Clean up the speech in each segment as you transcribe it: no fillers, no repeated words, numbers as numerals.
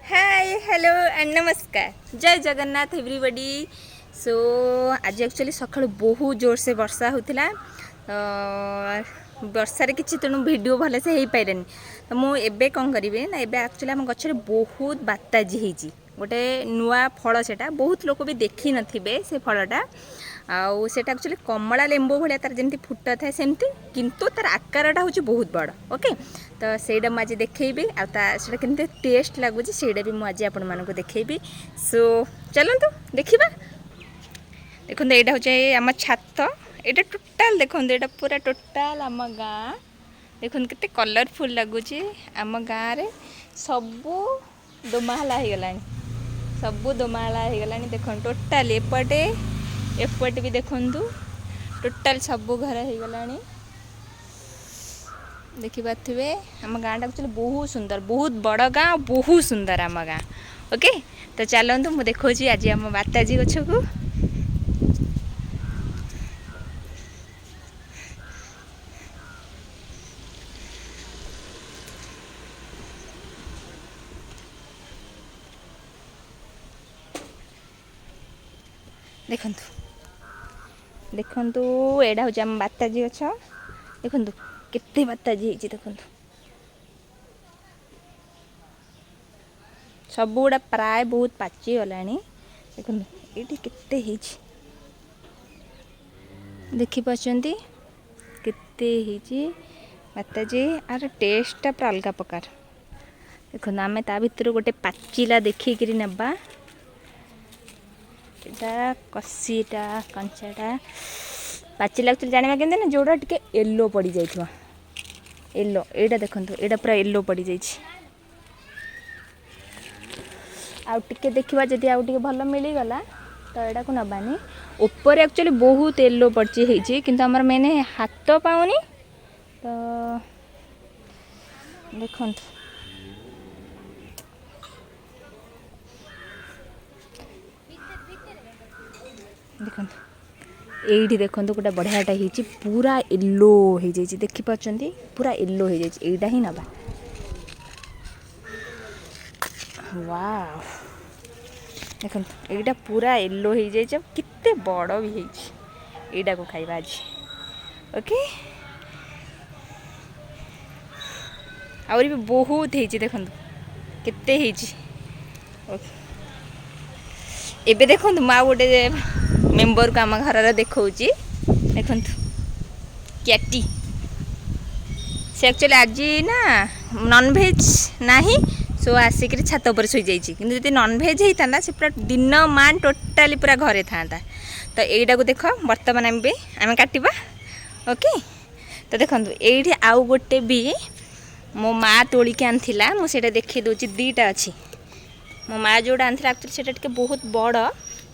Hi hello and नमस्कार जय Jagannath everybody. सो आज एक्चुअली सकाळु बहुत जोर से वर्षा होता वर्षार किसी तेणु भिड भल से हो पारे तो मुझे कौन करी ना एबे एक्चुअली आम गचर बहुत बाताजी होती गोटे नुआ फल से बहुत लोक भी देखी नथिबे से फलटा आउ सेटा एक्चुअली कमला लेंबू भाया तार जमी फुट थाए सेमती किंतु तार आकारटा हूँ बहुत बड़ ओके। तो ସେଇଟା ମୁଁ ଆଜି ଦେଖେଇବି ଆଉ ସେଇଟା କେମିତି ଟେଷ୍ଟ ଲାଗୁଛି ସେଇଟା ବି ମୁଁ ଆଜି ଆପଣମାନଙ୍କୁ ଦେଖେଇବି। ସୋ ଚାଲନ୍ତୁ ଦେଖିବା। ଦେଖନ୍ତୁ ଏଇଟା ହେଉଛି ଆମ ଛାତ, ଏଇଟା ଟୋଟାଲ ଦେଖନ୍ତୁ ଏଇଟା ପୁରା ଟୋଟାଲ ଆମ ଗାଁ। ଦେଖନ୍ତୁ କେତେ କଲରଫୁଲ୍ ଲାଗୁଛି। ଆମ ଗାଁରେ ସବୁ ଦୋମାହାଲା ହେଇଗଲାଣି, ସବୁ ଦୋମାହାଲା ହେଇଗଲାଣି। ଦେଖନ୍ତୁ ଟୋଟାଲ ଏପଟେ ବି ଦେଖନ୍ତୁ ଟୋଟାଲ ସବୁ ଘର ହେଇଗଲାଣି। देखिपे आम गाँटा एक्चुअली बहुत सुंदर, बहुत बड़ गाँ, बहुत सुंदर आम गाँ ओके। तो चलतु मुझे देखा आज आम बाताजी गछ को। देखंतु देखंतु एडा हूँ आम बाताजी गछ। देखंतु केते बाताजी होती देखंतु सब गुड़ा प्राय बहुत पाची गलानी। देखंतु एटी केते होती देखि पाचंती केते होती बाताजी आर टेस्टटा पूरा अलग प्रकार। देखो आम ता भर गोटे पाचिला देखिक नवा एटा कसीटा कंचाटा पाचिला एक्चुअली जाना केमती ना जोड़ा टिके येलो पड़ जाइए येलो एटा देखंतु एटा पूरा येलो पड़ जाइए। आउ टिके देखिबा जदि आउ टिके भल मिलीगला तो एटा को नबानी। ऊपर एक्चुअली बहुत येलो पड़ची होइची किंतु हमर मैंने हाथ पाउनी तो देखंतु देखंतु एठी देखंतु गोटे बढ़ियाटा होइची पूरा येलो हो जाइए। देखि पाचंती पूरा येलो हो जाइए। एटा ही नबा वाव देखंतु एटा पूरा येलो हो जाइए कितने बड़ भी होइची। एटा को खाइबा आज ओके। आउरी भी बहुत होइची देखंतु केते होइची ओके। एबे देखंतु मा गोटे मेंबर को आम घर देखौची देखंतु कैटी से एक्चुअली आज ना नॉनवेज नहीं सो आसिक छात पर शोई जाइए कि जब नॉनवेज होता से पूरा दिन मान टोटाली पूरा घरे था। तो यहीटा को देख बर्तमान आम काटिबा ओके। तो देखो ये आउ गोटे भी मो माँ तोलिक आनी मुझे देखी दूसरी दीटा अच्छी मो माँ जोड़ा आनी एक्चुअली से बहुत बड़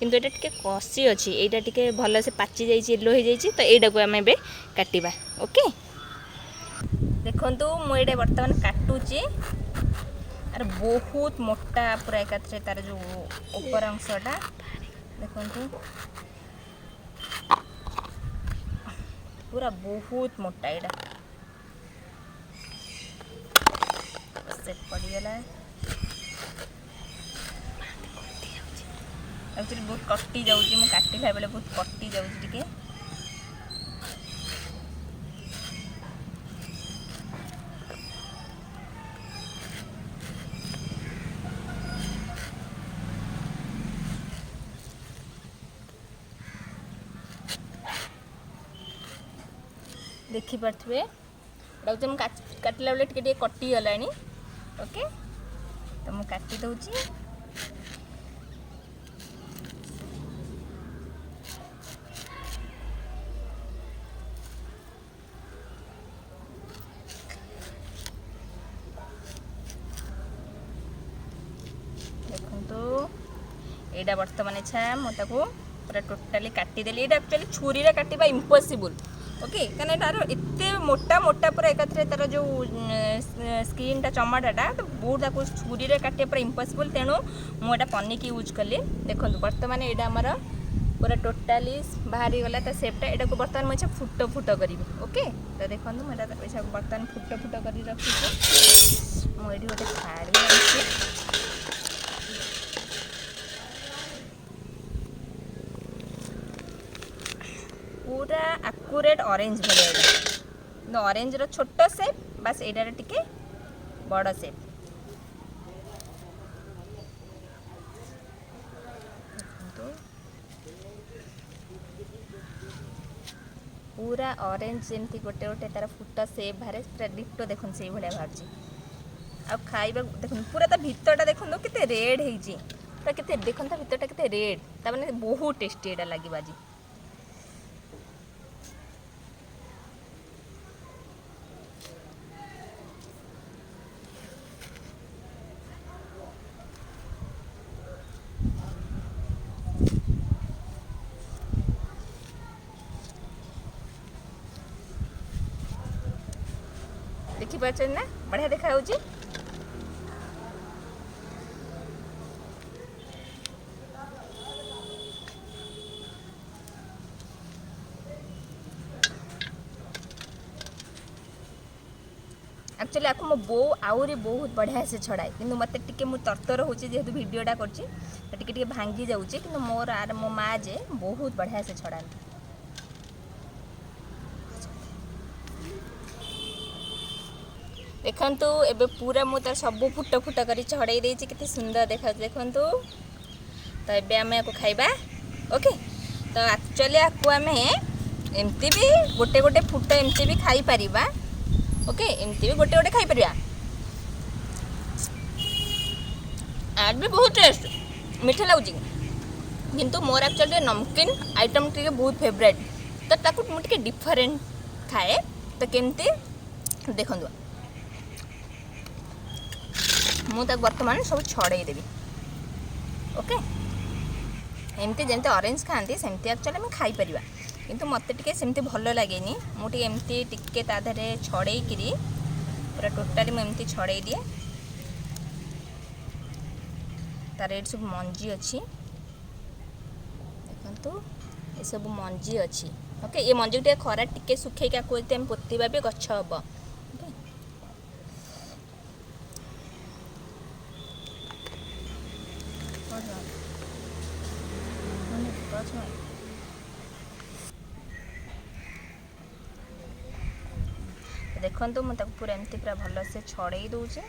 किंतु एटा टिके कसी अच्छी एटा टिके भल से पाची जाइए येलो हो जाइए। तो यहीटा को आम ए काटिबा ओके। देखंतु मुझे बर्तमान काटुची आर बहुत मोटा पूरा एकाथरे तार जो ऊपर अंशटा देखंतु पूरा बहुत मोटा एटा से पड़गला एक्चुअली बहुत कटी जाऊँगी मु काटिला बेले बहुत कटी जाऊँगी टिके। देखिपे काटला बेले टिके कटी गला ओके। तो मु काटी दूची देखो एटा बर्तमान इच्छा मुझे पूरा टोटाली काटिदेली। ये एक्चुअली छुरी रे काटिबा इम्पॉसिबल ओके कहना तार एत मोटा मोटा पूरा एकाथरे तार जो स्किनटा चमड़ाटा तो बहुत छुरी रे काटिया पूरा इम्पॉसिबल तेणु मुझे पनिक यूज कली। देखो बर्तमान यहाँ आमर पूरा टोटाली बाहरी गला तो सेपटा यहाँ को बर्तमान मुझे फुट फुट करी ओके। तो देखो मुझे बर्तमान फुट फुट कर रखी मुझे गोटे थाली एक्जाक्ट ऑरेंज भाई ऑरेंज रो छोट सेप बस एटार टिके बड़ सेप पूरा ऑरेंज जमती गोटे गोटे तार फुट सेप बाहर पूरा डिटो देखुन से भाया बाहर आ खाइबा देखुन पूरा ता भितरटा देखुन केते रेड होइची पूरा केते देखुन ता भितरटा केते रेड ता माने बहुत टेस्टी एटा लागिबा जी देखि पाछन ना बढ़िया देखा होची एक्चुअली आपको मो बो आउरी बहुत बढ़िया से छड़ाए कि मत टे मुझे तरतर हो जेहेतु भिडटा कर भांगी जाऊँगी कि मोर आर मो माँ जे बहुत बढ़िया से छड़ा देखंतु एबे पूरा मु तार सब फुट फुट कर छड़ाई देछि केते सुंदर देखा देखंतु तो एबे आमे को खाइबा ओके तो एक्चुअली आपको आमे एमती भी गोटे गोटे फुट एमती भी खाई परिबा ओके एमती भी गोटे गोटे खाई परिबा आज भी बहुत टेस्ट मीठा लागुची किंतु मोर एक्चुअली नमकीन आइटम टिके बहुत फेवरेट तो ताकू मु टिके डिफरेंट खाए तो केमती देखंतु मु तक वर्तमान सब छड़ाई देवी ओके एमती जमती ऑरेंज खाती सेमती एक्चुअली आम खाई परिबा किंतु मते टिके सेमती भल लागेनी मुझे एमती टिके ता धरे छड़ाई किरी पूरा टोटाली मुझे छड़ाई दिए तार ये सब मंजी अच्छी देखंतु ये सब मंजी अच्छी ओके ये मंजी टे खरा टिके सुखे क्या कोते हम पोतीबा भी गछ हबो देखो मुझे पूरा एमती पूरा भल से छड़ाई दूचे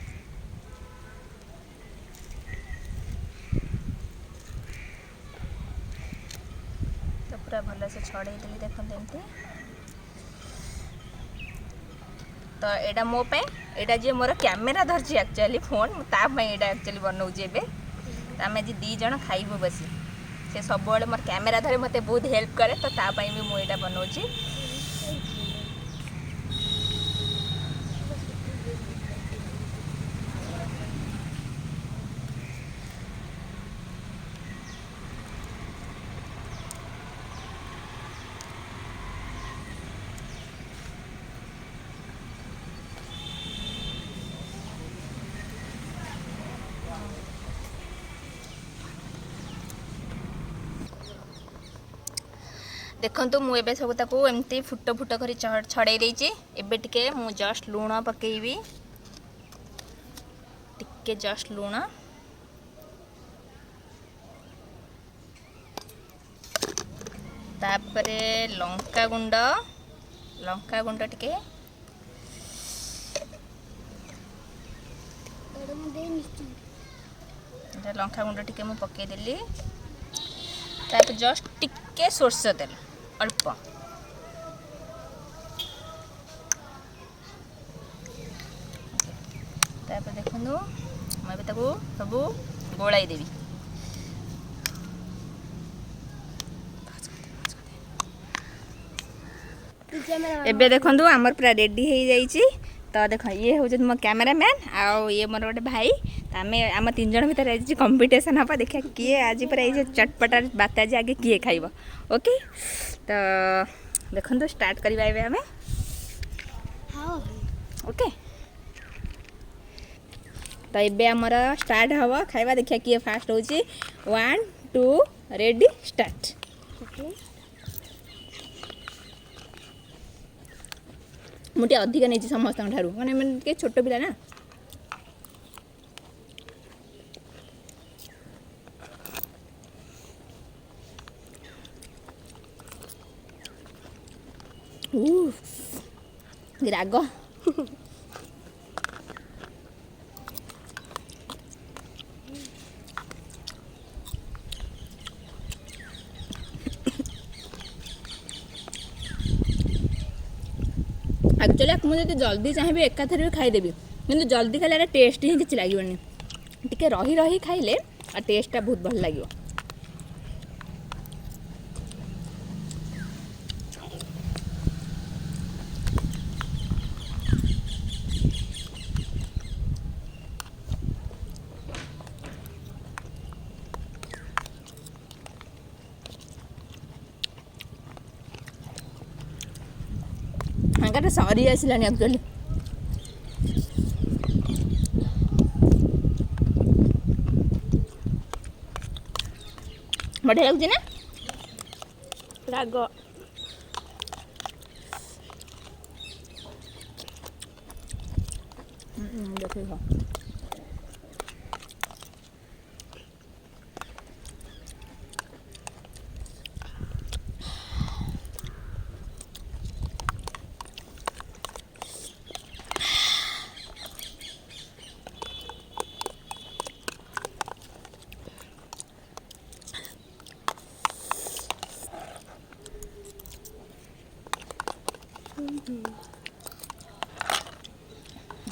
तो पूरा भल से छड़ाई देली देखो एमती तो एटा मो पे एटा जे मोर कैमेरा धरची एक्चुअली फोन ता पे एटा एक्चुअली बनाऊची एबे आमे जे दी जण खाइबो बसी से सब बळे मोर कैमेरा धरे मते बहुत हेल्प करे तो ता पे भी मो एटा बनाऊची देखंतु मु एबे सब ताको एमती फुट फुट कर छड़ाई देछि एबे टिके मु जस्ट लूण पकेइबी टिके जस्ट लूण तापरे लंका गुंड टिके लंका गुंड टिके मु पके देली तापर जस्ट टिके सोरस तेल अल्प तापर देखो मुझे सब गोलाई देवी एबे देखो आमर पूरा रेडी हो जाइए तो देख ये हूँ मो कैमेरामैन आउ ये मोर गोटे भाई आम आम तीन जन भर आज कंपटीशन हाँ देखा किए आज पूरा ये चटपटा बात आज आगे किए खाइब ओके तो देखो स्टार्ट करवा आम ओके तो ये आमर स्टार्ट हम खाइबा देखिए किए फास्ट हूँ 1 2 रेडी स्टार्ट मुझे अधिक नहीं समस्त मैंने छोट पिला ना ରାଗ ଆକ୍ଚୁଆଲି ମୁଁ ଯଦି ଜଲ୍ଦି ଚାହିଁବି ଏକାଥରେ ବି ଖାଇଦେବି କିନ୍ତୁ ଜଲ୍ଦି ଖାଇଲେ ଏଟା ଟେଷ୍ଟ ହିଁ କିଛି ଲାଗିବନି ଟିକେ ରହି ରହି ଖାଇଲେ ଆଉ ଟେଷ୍ଟଟା ବହୁତ ଭଲ ଲାଗିବ ହାଙ୍କାଟା ସରି ଆସିଲାଣି ଆକ୍ଚୁଆଲି ବଢ଼ିଆ ଲାଗୁଛି ନା ରାଗ ଦେଖ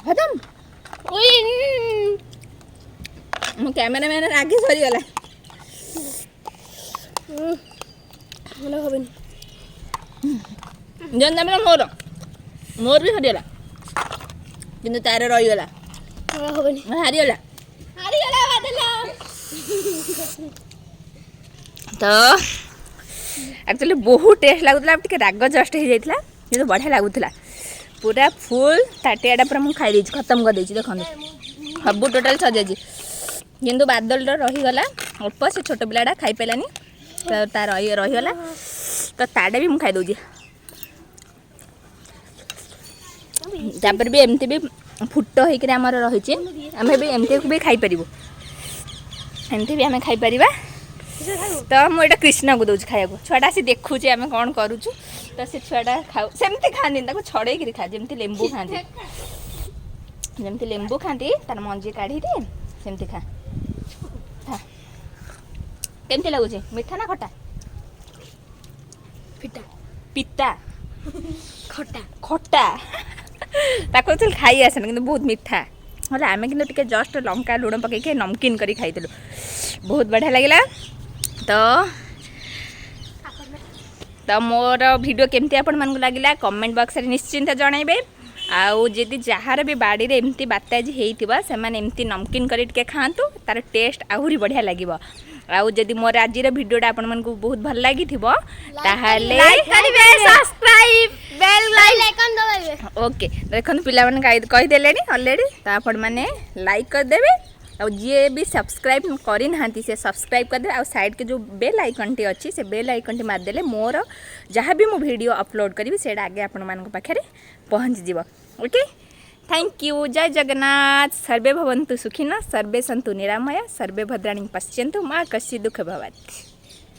ଖତମ ମୋ କ୍ୟାମେରାମ୍ୟାନ୍ ରାଗି ସରିଗଲା ଭଲ ହବନି ଯେମିତି ମୋର ବି ସରିଗଲା କିନ୍ତୁ ତାର ରହିଗଲା ଭଲ ହବନି ହାରିଗଲା ତ ଆକ୍ଚୁଆଲି ବହୁତ ଟେଷ୍ଟ ଲାଗୁଥିଲା ଟିକେ ରାଗ ଜଷ୍ଟ ହେଇଯାଇଥିଲା କିନ୍ତୁ ବଢ଼ିଆ ଲାଗୁଥିଲା ପୁରା ଫୁଲ୍ ତାଟିଆଟା ପୁରା ମୁଁ ଖାଇ ଦେଇଛି ଖତମ କରିଦେଇଛି ଦେଖନ୍ତୁ ସବୁ ଟୋଟାଲ୍ ସରିଯାଇଛି କିନ୍ତୁ ବାଦଲଟା ରହିଗଲା ଅଳ୍ପ ସେ ଛୋଟ ପିଲାଟା ଖାଇପାରିଲାନି ତ ତା ରହିଗଲା ତ ତାଟା ବି ମୁଁ ଖାଇଦେଉଛି ତାପରେ ବି ଏମିତି ବି ଫୁଟ ହେଇକିରି ଆମର ରହିଛି ଆମେ ବି ଏମିତି ବି ଖାଇପାରିବୁ ଏମିତି ବି ଆମେ ଖାଇପାରିବା ତ ମୁଁ ଏଇଟା କୃଷ୍ଣକୁ ଦେଉଛି ଖାଇବାକୁ ଛୁଆଟା ଆସି ଦେଖୁଛି ଆମେ କ'ଣ କରୁଛୁ ତ ସେ ଛୁଆଟା ଖାଉ ସେମିତି ଖାଆନ୍ତିନି ତାକୁ ଛଡ଼େଇକିରି ଖା ଯେମିତି ଲେମ୍ବୁ ଖାଆନ୍ତି ତାର ମଞ୍ଜି କାଢ଼ିଦିଏ ସେମିତି ଖା କେମିତି ଲାଗୁଛି ମିଠା ନା ଖଟା ପିତା ଖଟା ତାକୁ ଖାଇ ଆସେନି କିନ୍ତୁ ବହୁତ ମିଠା ହେଲେ ଆମେ କିନ୍ତୁ ଟିକେ ଜଷ୍ଟ ଲଙ୍କା ଲୁଣ ପକାଇକି ନମକିନ୍ କରି ଖାଇଥିଲୁ ବହୁତ ବଢ଼ିଆ ଲାଗିଲା ତ ମୋର ଭିଡ଼ିଓ କେମିତି ଆପଣମାନଙ୍କୁ ଲାଗିଲା କମେଣ୍ଟ ବକ୍ସରେ ନିଶ୍ଚିନ୍ତ ଜଣାଇବେ ଆଉ ଯଦି ଯାହାର ବି ବାଡ଼ିରେ ଏମିତି ବାତାଜି ହେଇଥିବ ସେମାନେ ଏମିତି ନମକିନ୍ କରି ଟିକେ ଖାଆନ୍ତୁ ତାର ଟେଷ୍ଟ ଆହୁରି ବଢ଼ିଆ ଲାଗିବ ଆଉ ଯଦି ମୋର ଆଜିର ଭିଡ଼ିଓଟା ଆପଣମାନଙ୍କୁ ବହୁତ ଭଲ ଲାଗିଥିବ ତାହେଲେ ଓକେ ଦେଖନ୍ତୁ ପିଲାମାନେ କହିଦେଲେଣି ଅଲରେଡ଼ି ତ ଆପଣମାନେ ଲାଇକ୍ କରିଦେବେ ଆଉ ଯିଏ ବି ସବସ୍କ୍ରାଇବ୍ କରିନାହାନ୍ତି ସେ ସବସ୍କ୍ରାଇବ୍ କରିଦେବେ ଆଉ ସାଇଡ଼୍କେ ଯେଉଁ ବେଲ୍ ଆଇକନ୍ଟି ଅଛି ସେ ବେଲ୍ ଆଇକନ୍ଟି ମାରିଦେଲେ ମୋର ଯାହା ବି ମୁଁ ଭିଡ଼ିଓ ଅପଲୋଡ଼ କରିବି ସେଇଟା ଆଗେ ଆପଣମାନଙ୍କ ପାଖରେ ପହଞ୍ଚିଯିବ ଓକେ थैंक यू जय जगन्नाथ सर्वे भवन्तु सुखिनः सर्वे सन्तु निरामया सर्वे भद्राणि पश्यन्तु मा कश्चित् दुःख भवेत्।